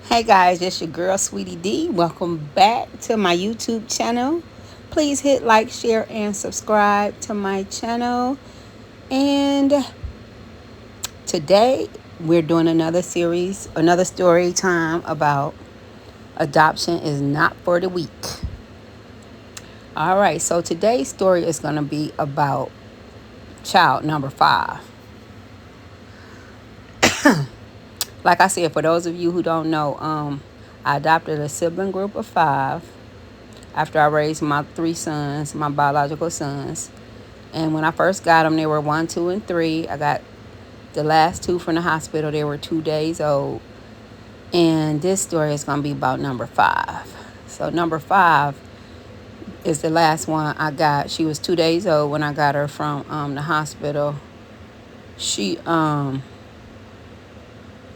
Hey guys, it's your girl Sweetie D. Welcome back to my YouTube channel. Please hit like, share, and subscribe to my channel. And today we're doing another series, another story time about adoption is not for the weak. All right, so today's story is going to be about child number 5. Like I said, for those of you who don't know, I adopted a sibling group of 5 after I raised my 3 sons, my biological sons. And when I first got them, they were 1, 2, and 3. I got the last 2 from the hospital. They were 2 days old. And this story is going to be about number 5. So number 5 is the last one I got. She was 2 days old when I got her from the hospital. She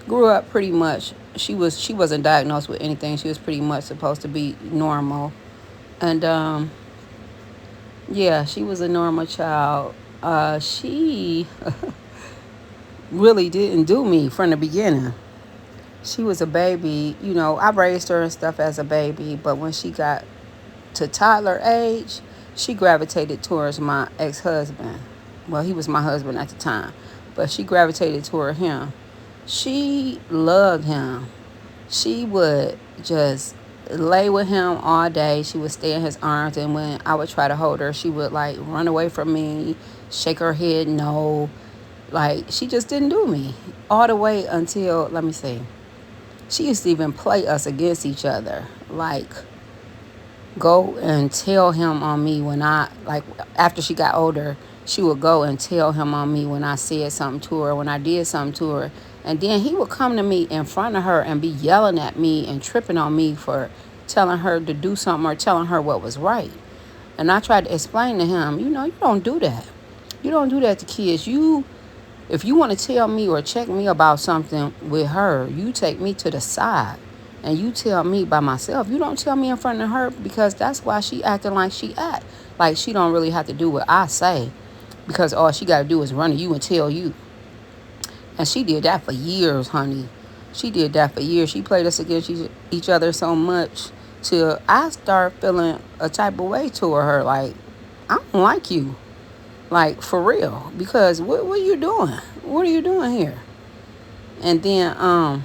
grew up pretty much. She wasn't diagnosed with anything. She was pretty much supposed to be normal. And yeah, she was a normal child. She really didn't do me from the beginning. She was a baby. I raised her and stuff as a baby, but when she got to toddler age, she gravitated towards my ex-husband. Well, he was my husband at the time, but she gravitated toward him. She loved him. She would just lay with him all day. She would stay in his arms, and when I would try to hold her, she would like run away from me, shake her head no. Like, she just didn't do me all the way until, let me see, she used to even play us against each other. Like, go and tell him on me when after she got older, she would go and tell him on me when I said something to her, when I did something to her. And then he would come to me in front of her and be yelling at me and tripping on me for telling her to do something or telling her what was right. And I tried to explain to him, you don't do that. You don't do that to kids. If you want to tell me or check me about something with her, you take me to the side and you tell me by myself. You don't tell me in front of her, because that's why she acting like she act. Like she don't really have to do what I say, because all she got to do is run to you and tell you. And she did that for years, honey. She did that for years. She played us against each other so much till I start feeling a type of way toward her. Like, I don't like you. Like, for real. Because what are you doing? What are you doing here? And then,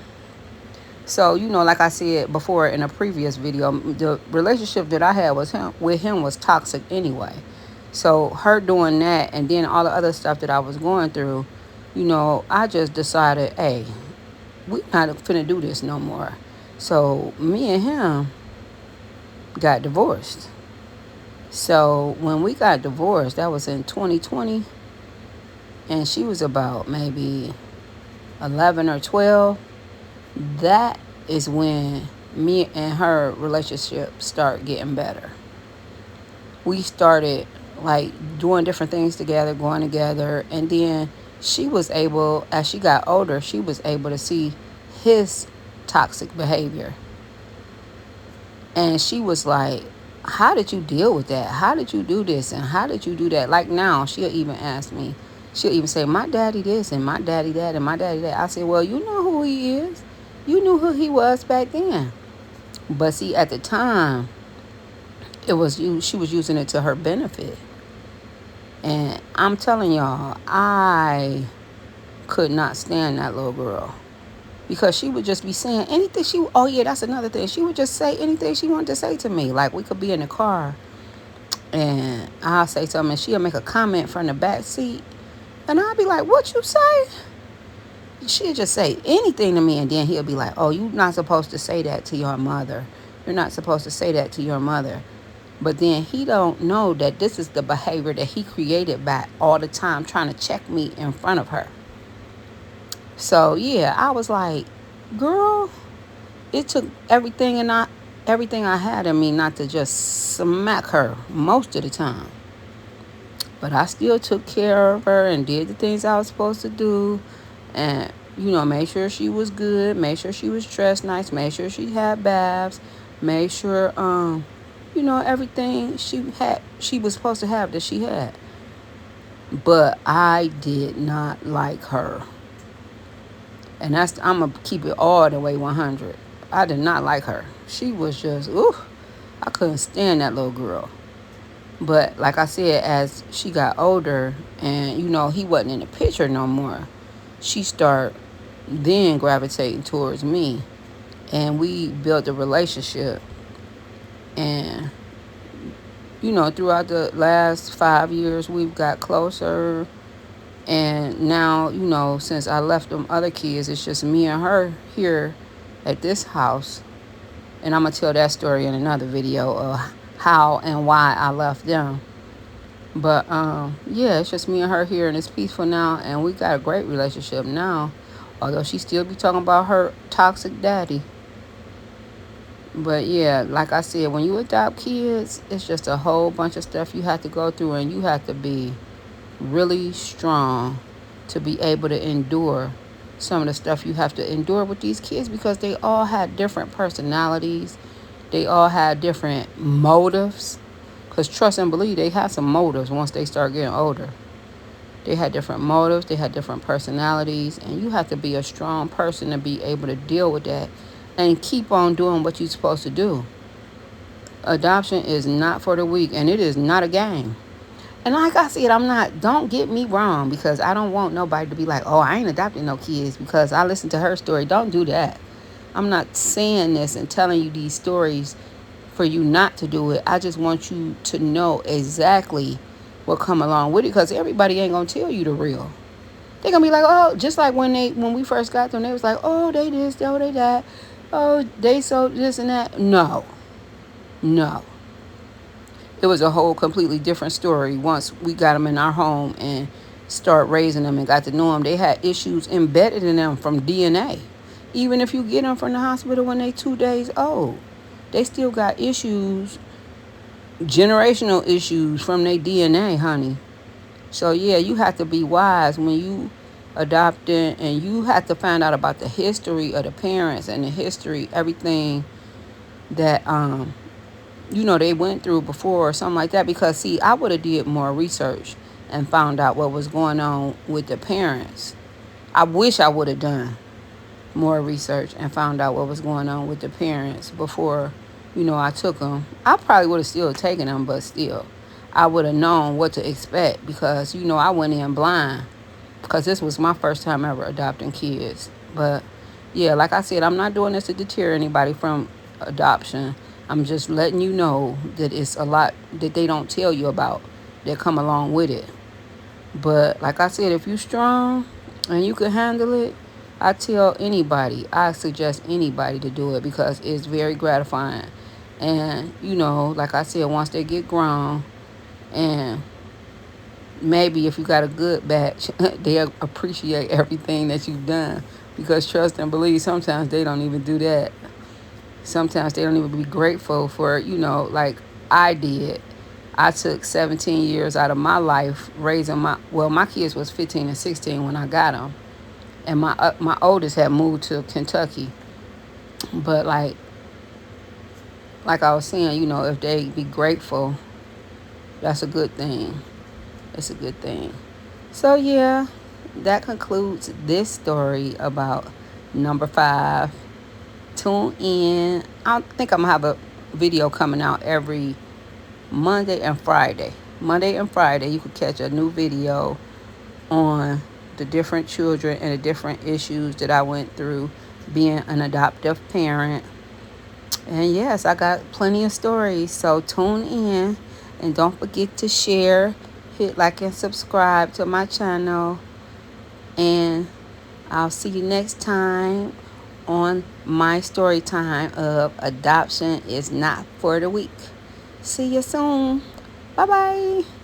so, like I said before in a previous video, the relationship that I had with him was toxic anyway. So her doing that and then all the other stuff that I was going through, I just decided, hey, we not finna do this no more. So me and him got divorced. So when we got divorced, that was in 2020, and she was about maybe 11 or 12. That is when me and her relationship started getting better. We started like doing different things together, going together, and then she was able, as she got older, she was able to see his toxic behavior. And she was like, how did you deal with that? How did you do this? And how did you do that? Like now, she'll even ask me, she'll even say, my daddy this and my daddy that and my daddy that. I said, well, you know who he is. You knew who he was back then. But see, at the time, she was using it to her benefit. And I'm telling y'all, I could not stand that little girl. Because she would just be saying anything oh yeah, that's another thing. She would just say anything she wanted to say to me. Like, we could be in the car and I'll say something and she'll make a comment from the back seat. And I'll be like, what you say? She'll just say anything to me, and then he'll be like, oh, you're not supposed to say that to your mother. You're not supposed to say that to your mother. But then he don't know that this is the behavior that he created by all the time trying to check me in front of her. So yeah, I was like, girl, it took everything I had in me not to just smack her most of the time. But I still took care of her and did the things I was supposed to do. And, made sure she was good, made sure she was dressed nice, made sure she had baths, made sure, everything she was supposed to have that she had. But I did not like her. And I'm going to keep it all the way 100. I did not like her. She was just, ooh, I couldn't stand that little girl. But like I said, as she got older and, he wasn't in the picture no more, she started then gravitating towards me. And we built a relationship. And, throughout the last 5 years, we've got closer. And now, since I left them other kids, it's just me and her here at this house. And I'm going to tell that story in another video of how and why I left them. But, yeah, it's just me and her here, and it's peaceful now. And we got a great relationship now. Although she still be talking about her toxic daddy. But, yeah, like I said, when you adopt kids, it's just a whole bunch of stuff you have to go through. And you have to be really strong to be able to endure some of the stuff you have to endure with these kids, because they all had different personalities. They all had different motives. Because trust and believe, they had some motives once they start getting older. They had different motives. They had different personalities. And you have to be a strong person to be able to deal with that and keep on doing what you're supposed to do. Adoption is not for the weak, and it is not a game. And like I said, don't get me wrong, because I don't want nobody to be like, oh, I ain't adopting no kids because I listened to her story. Don't do that. I'm not saying this and telling you these stories for you not to do it. I just want you to know exactly what come along with it, because everybody ain't going to tell you the real. They're going to be like, oh, just like when we first got them, they was like, oh, they this, oh, they that. Oh, they so this and that. No. It was a whole completely different story once we got them in our home and start raising them and got to know them. They had issues embedded in them from DNA. Even if you get them from the hospital when they 2 days old, they still got issues, generational issues from their DNA, honey. So, yeah, you have to be wise when you adopting, and you have to find out about the history of the parents and the history, everything that they went through before or something like that. Because, see, I would have did more research and found out what was going on with the parents. I wish I would have done more research and found out what was going on with the parents before, I took them. I probably would have still taken them, but still, I would have known what to expect, because, I went in blind, because this was my first time ever adopting kids. But, yeah, like I said, I'm not doing this to deter anybody from adoption. I'm just letting you know that it's a lot that they don't tell you about that come along with it. But like I said, if you're strong and you can handle it, I suggest anybody to do it, because it's very gratifying. And, like I said, once they get grown, and maybe if you got a good batch, they'll appreciate everything that you've done. Because trust and believe, sometimes they don't even do that. Sometimes they don't even be grateful for, like I did. I took 17 years out of my life raising my kids was 15 and 16 when I got them. And my oldest had moved to Kentucky. But like I was saying, if they be grateful, that's a good thing. It's a good thing. So, yeah, that concludes this story about number 5. Tune in. I think I'm going to have a video coming out every Monday and Friday. Monday and Friday, you could catch a new video on the different children and the different issues that I went through being an adoptive parent. And yes, I got plenty of stories. So tune in, and don't forget to share, hit like and subscribe to my channel. And I'll see you next time on my story time of Adoption is Not for the Weak. See you soon. Bye-bye.